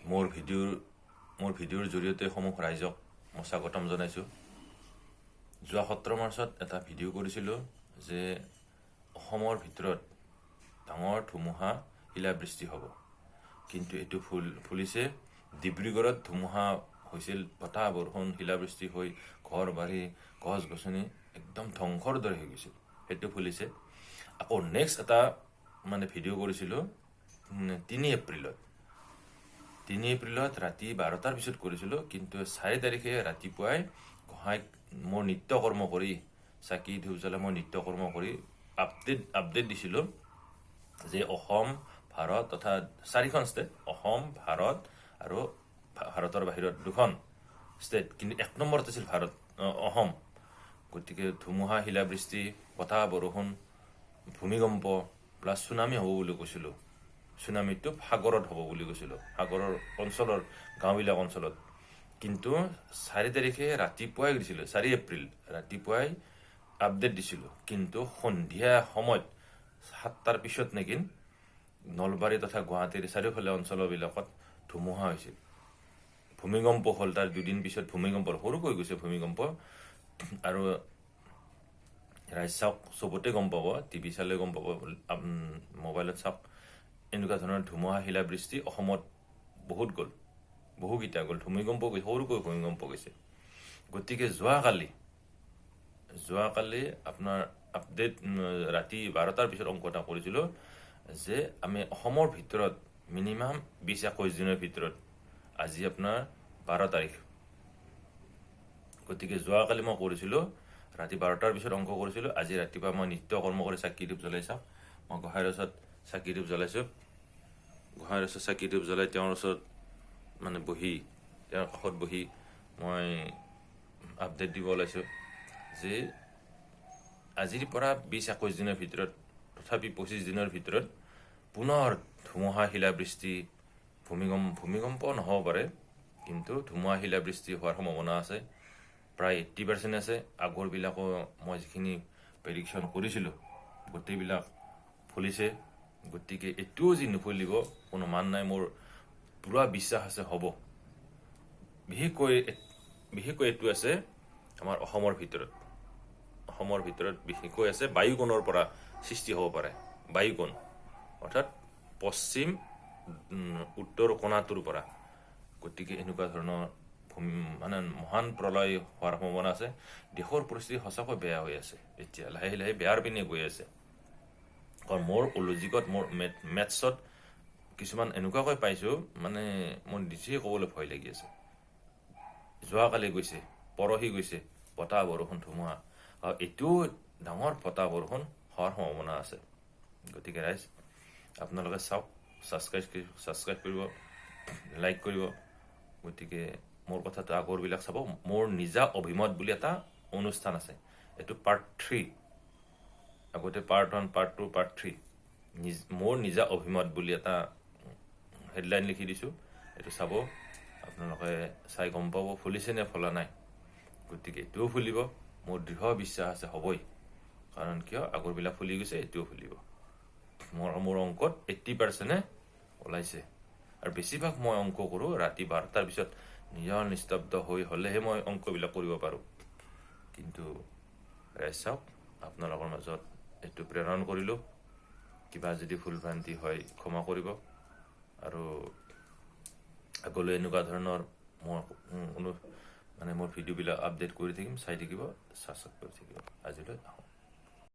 মোৰ ভিডিঅ'ৰ জৰিয়তে সমূহ ৰাইজক মই স্বাগতম জনাইছোঁ। যোৱা 17 মাৰ্চত এটা ভিডিঅ' কৰিছিলোঁ যে অসমৰ ভিতৰত ডাঙৰ ধুমুহা শিলাবৃষ্টি হ'ব, কিন্তু এইটো ফুলিছে। ডিব্ৰুগড়ত ধুমুহা হৈছিল, বতাহ বৰষুণ শিলাবৃষ্টি হৈ ঘৰ বাৰী গছ গছনি একদম ধ্বংসৰ দৰে হৈ গৈছিল, সেইটো ফুলিছে। আকৌ নেক্সট এটা ভিডিঅ' কৰিছিলোঁ 3 এপ্ৰিলত। 3 এপ্ৰিলত ৰাতি 12টাৰ পিছত কৰিছিলোঁ, কিন্তু 4 তাৰিখে ৰাতিপুৱাই গোহাঁইক মোৰ নিত্য কৰ্ম কৰি চাকি ধূপ জ্বলাই মই নিত্য কৰ্ম কৰি আপডেট দিছিলোঁ যে অসম ভাৰত তথা 4খন ষ্টেট, অসম ভাৰত আৰু ভাৰতৰ বাহিৰত 2খন ষ্টেট, কিন্তু 1 নম্বৰত আছিল অসম। গতিকে ধুমুহা শিলাবৃষ্টি বতাহ বৰষুণ ভূমিকম্প প্লাছ চুনামি হ'ব বুলি কৈছিলোঁ। চুনামিটো সাগৰত হ'ব বুলি কৈছিলোঁ, সাগৰৰ অঞ্চলৰ গাঁওবিলাক অঞ্চলত। কিন্তু 4 তাৰিখে ৰাতিপুৱাই দিছিলোঁ, 4 এপ্ৰিল ৰাতিপুৱাই আপডেট দিছিলোঁ, কিন্তু সন্ধিয়া সময়ত 7টাৰ পিছত নেকি নলবাৰী তথা গুৱাহাটীৰ চাৰিওফালে অঞ্চলবিলাকত ধুমুহা হৈছিল। ভূমিকম্প হ'ল, তাৰ 2 দিন পিছত ভূমিকম্প, সৰুকৈ গৈছে ভূমিকম্প। আৰু ৰাইজ চাওক, চবতে গম পাব, টিভি চালে গম পাব, মোবাইলত চাওক, এনেকুৱা ধৰণৰ ধুমুহা শিলাবৃষ্টি অসমত বহুত গ'ল, বহুকেইটা গ'ল। ভূমিকম্প গৈছে, সৰুকৈ ভূমিকম্প গৈছে। গতিকে যোৱাকালি আপোনাৰ আপডেট ৰাতি 12টাৰ পিছত অংক এটা কৰিছিলোঁ যে আমি অসমৰ ভিতৰত মিনিমাম 20-21 দিনৰ ভিতৰত, আজি আপোনাৰ 12 তাৰিখ, গতিকে যোৱাকালি মই কৰিছিলোঁ ৰাতি 12টাৰ পিছত অংক কৰিছিলোঁ। আজি ৰাতিপুৱা মই নিত্য কৰ্ম কৰি চাকি ধূপ জ্বলাই চাওঁ, মই গোহাঁইৰ ওচৰত চাকি ধূপ জ্বলাইছোঁ। গোহাঁইৰ ওচৰত চাকি ধূপ জ্বলাই তেওঁৰ ওচৰত বহি, তেওঁৰ কাষত বহি মই আপডেট দিব ওলাইছোঁ যে আজিৰ পৰা 20-21 দিনৰ ভিতৰত, তথাপি 25 দিনৰ ভিতৰত পুনৰ ধুমুহা শিলাবৃষ্টি ভূমিকম্প নহ'ব পাৰে, কিন্তু ধুমুহা শিলাবৃষ্টি হোৱাৰ সম্ভাৱনা আছে, প্ৰায় 80% আছে। আগৰবিলাকো মই যিখিনি প্ৰেডিকশ্যন কৰিছিলোঁ গোটেইবিলাক ফুলিছে। গতিকে এইটোও যি নুফুলিব কোনো মান নাই, মোৰ পুৰা বিশ্বাস আছে হ'ব। বিশেষকৈ এইটো আছে আমাৰ অসমৰ ভিতৰত বিশেষকৈ আছে বায়ুকোণৰ পৰা সৃষ্টি হ'ব পাৰে। বায়ুকোণ অৰ্থাৎ পশ্চিম উত্তৰ কোণাটোৰ পৰা। গতিকে এনেকুৱা ধৰণৰ মহান প্ৰলয় হোৱাৰ সম্ভাৱনা আছে। দেশৰ পৰিস্থিতি সঁচাকৈ বেয়া হৈ আছে, এতিয়া লাহে লাহে বেয়াৰ পিনে গৈ আছে। কাৰণ মোৰ লজিকত, মোৰ মেথছত কিছুমান এনেকুৱাকৈ পাইছোঁ, মোৰ নিজেই ক'বলৈ ভয় লাগি আছে। যোৱাকালি গৈছে, পৰহি গৈছে বতাহ বৰষুণ ধুমুহা, আৰু এইটোও ডাঙৰ বতাহ বৰষুণ হোৱাৰ সম্ভাৱনা আছে। গতিকে ৰাইজ আপোনালোকে চাওক, ছাবস্ক্ৰাইব কৰিব, লাইক কৰিব। গতিকে মোৰ কথাটো আগৰবিলাক চাব। মোৰ নিজা অভিমত বুলি এটা অনুষ্ঠান আছে, এইটো পাৰ্ট 3, আগতে পাৰ্ট 1, পাৰ্ট 2, পাৰ্ট 3। মোৰ নিজা অভিমত বুলি এটা হেডলাইন লিখি দিছোঁ, এইটো চাব। আপোনালোকে চাই গম পাব ফুলিছে নে ফুলা নাই। গতিকে এইটোও ফুলিব, মোৰ দৃঢ় বিশ্বাস আছে হ'বই। কাৰণ কিয়, আগৰবিলাক ফুলি গৈছে, এইটোও ফুলিব। মোৰ অংকত 80% ওলাইছে। আৰু বেছিভাগ মই অংক কৰোঁ ৰাতি 12টাৰ পিছত, নিজৰ নিস্তব্ধ হৈ হ'লেহে মই অংকবিলাক কৰিব পাৰোঁ। কিন্তু ৰাইজ চাওক, আপোনালোকৰ মাজত এইটো প্ৰেৰণ কৰিলোঁ। কিবা যদি ভুল ভ্ৰান্তি হয় ক্ষমা কৰিব, আৰু আগলৈ এনেকুৱা ধৰণৰ মোৰ ভিডিঅ'বিলাক আপডেট কৰি থাকিম, চাই থাকিব, ছাবস্ক্ৰাইব কৰি থাকিব। আজিলৈ আহোঁ।